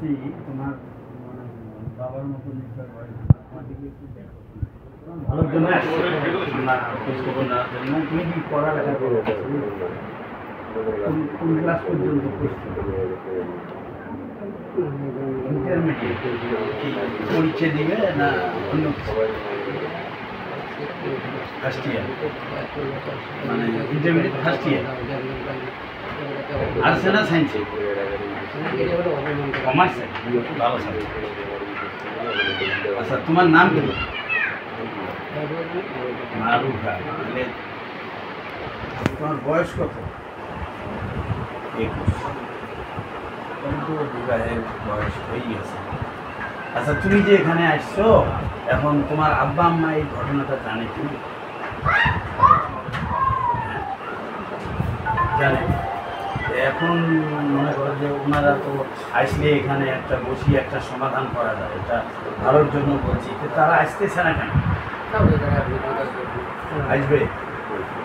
তোমার মানে বাবার মতো নিশ্চয় হয় তোমার দিকে একটু দেখো ভালোর জন্য না খোঁজখবর নেওয়ার জন্য তুমি কি পড়ালেখা করো কোন ক্লাস পর্যন্ত ইন্টারমিডিয়েট পরীক্ষা দিবে না অন্য ফার্স্ট ইয়ার মানে ইন্টারমিডিয়েট ফার্স্ট ইয়ার আর্টসে না সায়েন্সে কমার্সে ভালো সাবজেক্ট আচ্ছা তোমার নাম কি মারুফা মানে তোমার বয়স কত 21 কিন্তু বিবাহের বয়স হয়ে গেছে আচ্ছা তুমি যে এখানে আসছো এখন তোমার আব্বা আম্মা এই ঘটনাটা জানে কি জানে এখন মনে করো যে ওনারা তো আসলে এখানে একটা বসিয়ে একটা সমাধান করা যায় এটা ভালোর জন্য বলছি তারা আসতেছে না কেন আসবে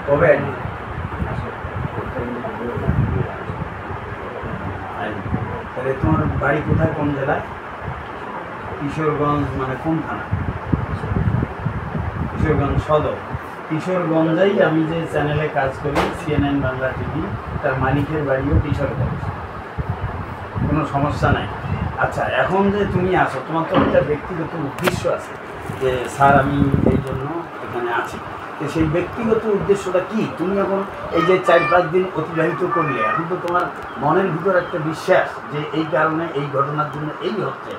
কবে তাহলে তোমার বাড়ি কোথায় কোন জেলায় কিশোরগঞ্জ মানে কোন থানা কিশোরগঞ্জ সদর কিশোরগঞ্জেই আমি যে চ্যানেলে কাজ করি CNN বাংলা টিভি তার মালিকের বাড়িও কিশোরগঞ্জ কোনো সমস্যা নাই আচ্ছা এখন যে তুমি আসো তোমার তো একটা ব্যক্তিগত উদ্দেশ্য আছে যে স্যার আমি এই জন্য এখানে আছি তো সেই ব্যক্তিগত উদ্দেশ্যটা কি তুমি এখন এই যে 4-5 দিন অতিবাহিত করলে এখন তো তোমার মনের ভিতর একটা বিশ্বাস যে এই কারণে এই ঘটনার জন্য এই হচ্ছে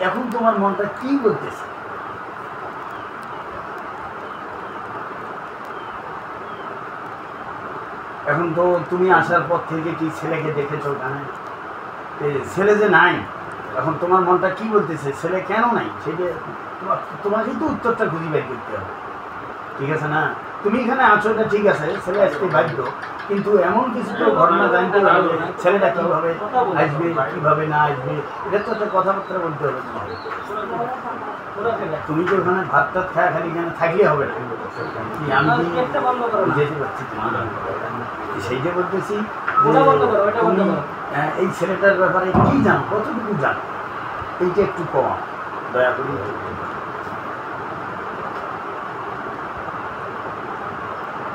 এখন তোমার মনটা কি বলতেছে এখন তো তুমি আসার পর থেকে কি ছেলেকে দেখেছো ওখানে ছেলে যে নাই এখন তোমার মনটা কি বলতেছে ছেলে কেন নাই সেটা তোমাকে তো উত্তরটা খুঁজে বের করতে হবে ঠিক আছে না তুমি এখানে আছো এটা ঠিক আছে ছেলে আসতে বাধ্য কিন্তু এমন কিছু তো ঘটনা জানতে হবে ছেলেটা কীভাবে আসবে কীভাবে না আসবে এটা তো একটা কথাবার্তা বলতে হবে তুমি তো ওখানে ভাত টাত খায় খালি এখানে থাকলে হবে না আমি যেতে পারছি তোমার সেইটা বলতেছি এই ছেলেটার ব্যাপারে কি জানো কতটুকু জানো এইটা একটু কম দয়া করি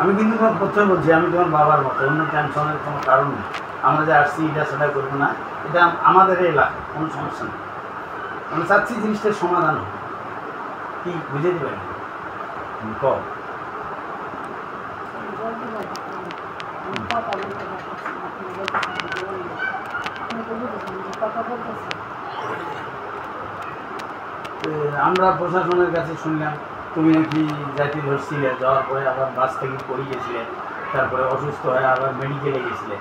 আমি কিন্তু তোমার প্রথমে বলছি আমি তোমার বাবার মতো অন্য টেনশনের কোনো কারণ নেই আমরা যে আসছি এটা সেটা করবো না এটা আমাদের এলাকা কোনো সমস্যা নেই আমি চাচ্ছি জিনিসটার সমাধান কি বুঝে দেবেন ক আমরা প্রশাসনের কাছে শুনলাম তুমি নাকি জাতি ধরছিলে যাওয়ার পরে আবার বাস থেকে পড়ে গেছিলে তারপরে অসুস্থ হয়ে আবার মেডিকেলে গেছিলে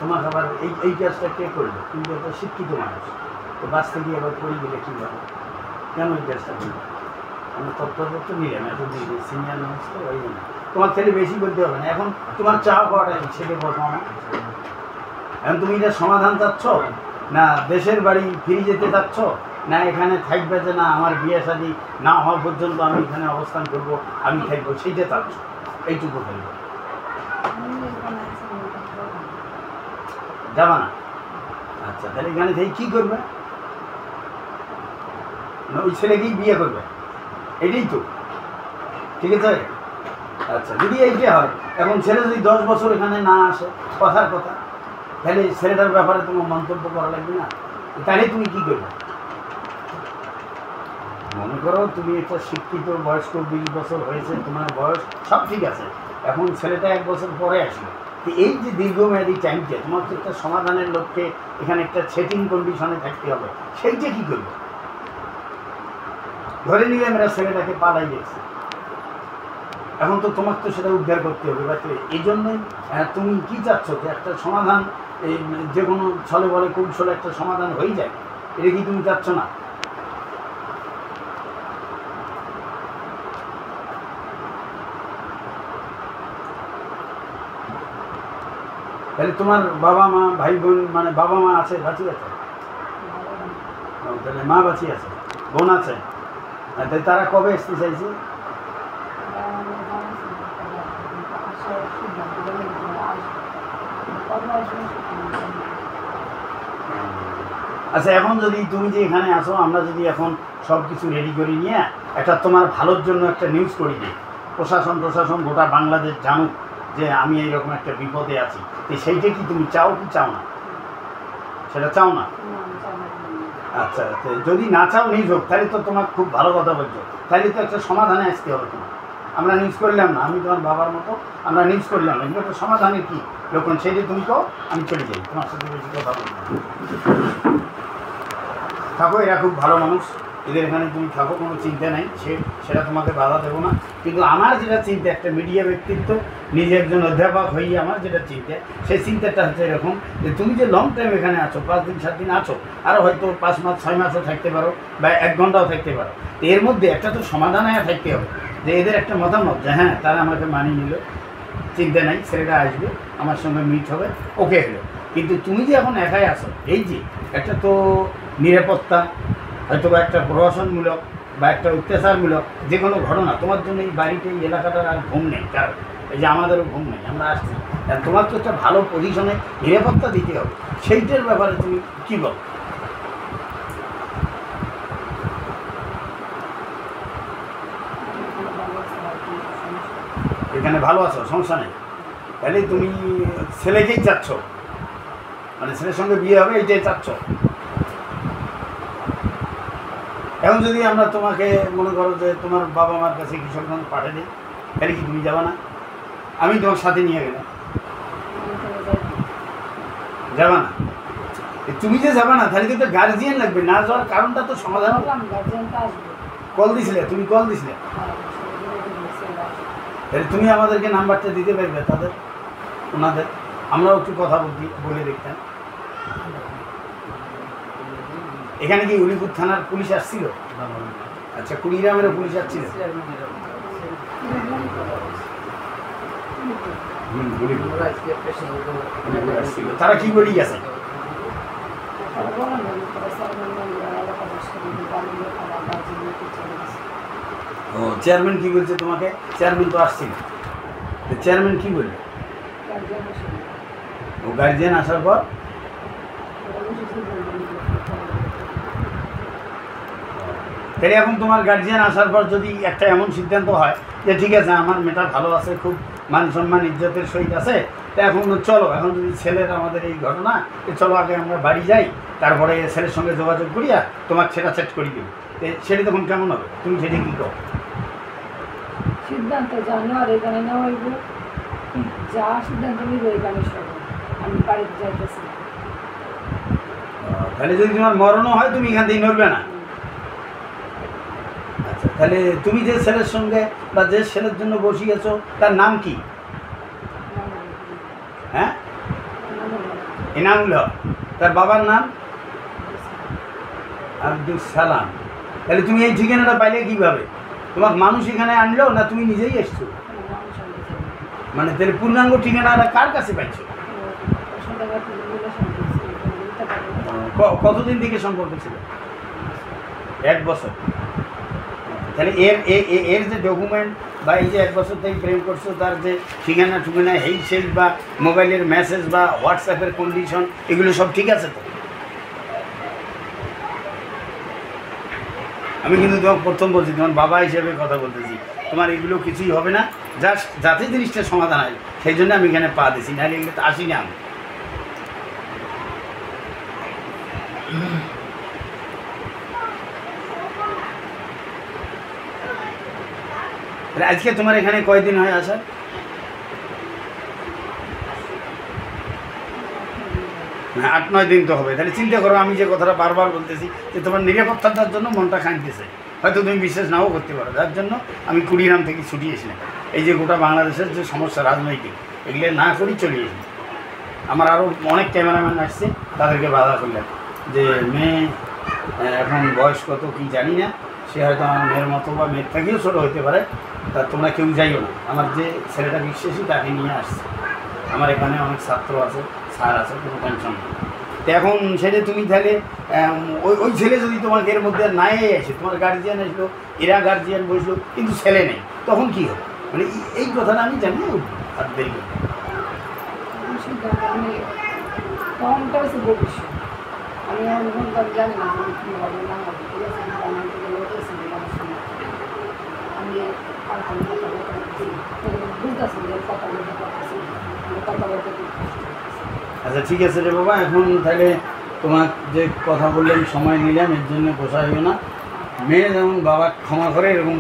তোমাকে আবার এই কাজটা কে করলো কিন্তু একটা শিক্ষিত মানুষ তো বাস থেকে আবার পড়ে গেলে কীভাবে কেন এই কাজটা করলো আমরা তত্ত্বপত্র নিলাম এখন সিনিয়র মানুষ তো ওই জন্য তোমার ছেলে বেশি বলতে হবে না এখন তোমার চাওয়া পাওয়াটা ছেলে বলবো না এখন তুমি এটা সমাধান চাচ্ছ না দেশের বাড়ি ফিরে যেতে চাচ্ছ না এখানে থাকবে যে না আমার বিয়ে শাদী না হওয়া পর্যন্ত আমি এখানে অবস্থান করব আমি থাকবো সেইটা চাচ্ছ এইটুকু ফেলবো যাবা না আচ্ছা তাহলে এখানে থেকে কী করবে না ওই ছেলেকেই বিয়ে করবে এটাই তো ঠিক আছে আচ্ছা যদি এইটা হয় এখন ছেলে যদি 10 বছর এখানে না আসে কথার কথা তাহলে ছেলেটার ব্যাপারে তোমার মন্তব্য করা লাগবে না তাহলে তুমি কী করবে মনে করো তুমি একটা শিক্ষিত বয়স্ক 20 বছর হয়েছে তোমার বয়স সব ঠিক আছে এখন ছেলেটা 1 বছর পরে আসবে তো এই যে দীর্ঘমেয়াদী টাইমকে তোমার তো একটা সমাধানের লক্ষ্যে এখানে একটা সেটিং কন্ডিশনে থাকতে হবে সেইটা কী করবে ধরে নিলে মেয়েরা ছেলেটাকে পালাই গেছে এখন তো তোমাকে তো সেটা উদ্ধার করতে হবে বা এই জন্যই তুমি কী চাচ্ছ যে একটা সমাধান এই যে কোনো ছলে বলে কৌশলে একটা সমাধান হয়ে যায় এটা কি তুমি চাচ্ছ না তাহলে তোমার বাবা মা ভাই বোন মানে বাবা মা আছে বাঁচি আছে তাহলে মা বাঁচি আছে বোন আছে তাই তারা কবে আসতে চাইছে আচ্ছা, এখন যদি তুমি যে এখানে আসো, আমরা যদি এখন সব কিছু রেডি করে নিয়ে একটা তোমার ভালোর জন্য একটা নিউজ করে দিই, প্রশাসন গোটা বাংলাদেশ জানুক যে আমি এইরকম একটা বিপদে আছি, তো সেইটা কি তুমি চাও কি চাও না? সেটা চাও না? আচ্ছা, যদি না চাও নিউজ হোক, তাহলে তো তোমার খুব ভালো কথা বলছো, তাহলে তো একটা সমাধানে আসতে হবে তোমার। আমরা নিউজ করলাম না, আমি তোমার বাবার মতো আমরা নিউজ করলাম না, কিন্তু একটা সমাধানের কি লক্ষণ সেইটা তুমি কো, আমি চলে যাই, তোমার সাথে বেশি কথা বলবো না। থাকো, এরা খুব ভালো মানুষ, এদের এখানে তুমি থাকো, কোনো চিন্তা নেই, সেটা তোমাকে বাধা দেবো না। কিন্তু আমার যেটা চিন্তা, একটা মিডিয়া ব্যক্তিত্ব, নিজে একজন অধ্যাপক হয়ে আমার যেটা চিন্তা, সেই চিন্তাটা হচ্ছে এরকম যে তুমি যে লং টাইম এখানে আছো, 5 দিন 7 দিন আছো, আরও হয়তো 5 মাস 6 মাসও থাকতে পারো, বা 1 ঘন্টাও থাকতে পারো, তো এর মধ্যে একটা তো সমাধান থাকতে হবে যে এদের একটা মতামত যে হ্যাঁ তারা আমাকে মানিয়ে নিল, চিন্তা নাই, ছেলেটা আসবে আমার সঙ্গে মিট হবে, ওকে হলো। কিন্তু তুমি যে এখন একাই আসো, এই যে একটা তো নিরাপত্তা, হয়তো বা একটা প্রহসনমূলক বা একটা অত্যাচারমূলক যে কোনো ঘটনা, তোমার জন্য এই বাড়িতে এই এলাকাটার আর ঘুম নেই, কারণ এই যে আমাদেরও ঘুম নেই, আমরা আসছি, তোমার তো একটা ভালো পজিশনে নিরাপত্তা দিতে হবে, সেইটার ব্যাপারে তুমি কী বল? এখানে ভালো আছো, সমস্যা নেই, তাহলে তুমি ছেলেকেই চাচ্ছ, মানে ছেলের সঙ্গে বিয়ে হবে এইটাই চাচ্ছ। এখন যদি আমরা তোমাকে মনে করো যে তোমার বাবা মার কাছে কিশোরগঞ্জ পাঠিয়ে দিই, তাহলে কি তুমি যাবে না? আমি তোমার সাথে নিয়ে গেলাম, যাবে না? তুমি যে যাবে না, তাহলে কিন্তু গার্জিয়ান লাগবে, না যাওয়ার কারণটা তো সমাধান। কল দিছিলে, তুমি কল দিছিলে, তাহলে তুমি আমাদেরকে নাম্বারটা দিতে পারবে তাদের, ওনাদের, আমরাও একটু কথা বলে দেখতাম। এখানে কি উলিপুর থানার পুলিশ আসছিল? আচ্ছা, কুড়িগ্রামেরও পুলিশ আসছিল? তারা কি বলি গেছে? ও, চেয়ারম্যান কি বলছে তোমাকে? চেয়ারম্যান তো আসছিল, চেয়ারম্যান কি বলল? ও গার্জিয়ান আসার পর তাহলে এখন তোমার গার্জিয়ান আসার পর যদি একটা এমন সিদ্ধান্ত হয় যে ঠিক আছে আমার মেয়েটা ভালো আছে, খুব মান সম্মান ইজ্জতের সহিত আছে, তা এখন চলো, এখন যদি ছেলের আমাদের এই ঘটনা, চলো আগে আমরা বাড়ি যাই, তারপরে ছেলের সঙ্গে যোগাযোগ করিয়া তোমার সেটা সেট করি দেবো, সেটা তখন কেমন হবে? তুমি সেটা কী করো? সিদ্ধান্ত জানো আর এখানে না হইব, যা সিদ্ধান্ত নিব এখানে সব, আমি বাড়িতে যাইতেছি। তাহলে যদি তোমার মরণও হয় তুমি এখান থেকে নড়বে না? আচ্ছা, তাহলে তুমি যে ছেলের সঙ্গে বা যে ছেলের জন্য বসিয়েছ তার নাম কি? হ্যাঁ, এনামুল হক। তার বাবার নাম আব্দুল সালাম। তাহলে তুমি এই ঠিকানাটা পাইলে কীভাবে? তোমার মানুষ এখানে আনলো না তুমি নিজেই এসছো? মানে তাহলে পূর্ণাঙ্গ ঠিকানাটা কার কাছে পাইছো? কতদিন থেকে সম্পর্ক ছিল? 1 বছর। তাহলে এর যে ডকুমেন্ট বা এই যে 1 বছর থেকে প্রেম করছো, তার যে ঠিকানা এই সেই বা মোবাইলের মেসেজ বা হোয়াটসঅ্যাপের কন্ডিশন, এগুলো সব ঠিক আছে তো? আমি কিন্তু তোমাকে প্রথম বলছি, তোমার বাবা হিসেবে কথা বলতেছি, তোমার এগুলো কিছুই হবে না, জাস্ট যাতে জিনিসটা সমাধান হয় সেই জন্য আমি এখানে পা দিছি, নাহলে এগুলো তো আসি না আমি। আজকে তোমার এখানে কয়দিন হয় আসার? 8-9 দিন তো হবে। তাহলে চিন্তা করো, আমি যে কথাটা বারবার বলতেছি যে তোমার নিরাপত্তার জন্য মনটা খাইতেছে, হয়তো তুমি বিশ্বাস নাও করতে পারো, যার জন্য আমি কুড়িগ্রাম থেকে ছুটি এসেছিলাম। এই যে গোটা বাংলাদেশের যে সমস্যা রাজনৈতিক, এগুলো না করেই চলে এসেছি। আমার আরও অনেক ক্যামেরাম্যান আসছে, তাদেরকে বাধা করলাম যে মেয়ে এখন বয়স কত কি জানি না, সে হয়তো আমার মেয়ের মতো বা মেয়ের থেকেও ছোটো হতে পারে, তা তোমরা কেউ যাইও না। আমার যে ছেলেটা বিশ্বাসী তাকে নিয়ে আসছে, আমার এখানে অনেক ছাত্র আছে, স্যার আছে, কোনো টেনশন নেই। তো এখন সেটা তুমি তাহলে ওই ছেলে যদি তোমাকে এর মধ্যে নাই আসে, তোমার গার্জিয়ান আসলো, এরা গার্জিয়ান বসলো, কিন্তু ছেলে নেই, তখন কী হবে? মানে এই কথাটা আমি জানি আর দেরি করি। আমি এখন জানি না যে কী হবে না হবে, ঠিক আছে, কিন্তু আমার থেকে লোক এসে আমার শুনে আমি পাল্টান কথা বলতে পারছি, বুঝতেছি যে কথা বলতে পারতেছি, আমি কথা বলতে খুব কষ্ট হচ্ছে। আচ্ছা ঠিক আছে রে বাবা, এখন তাহলে তোমার যে কথা বললেন সময় নিলাম এর জন্য পোষা হইও না। মেয়ে যেমন বাবা ক্ষমা করে এরকম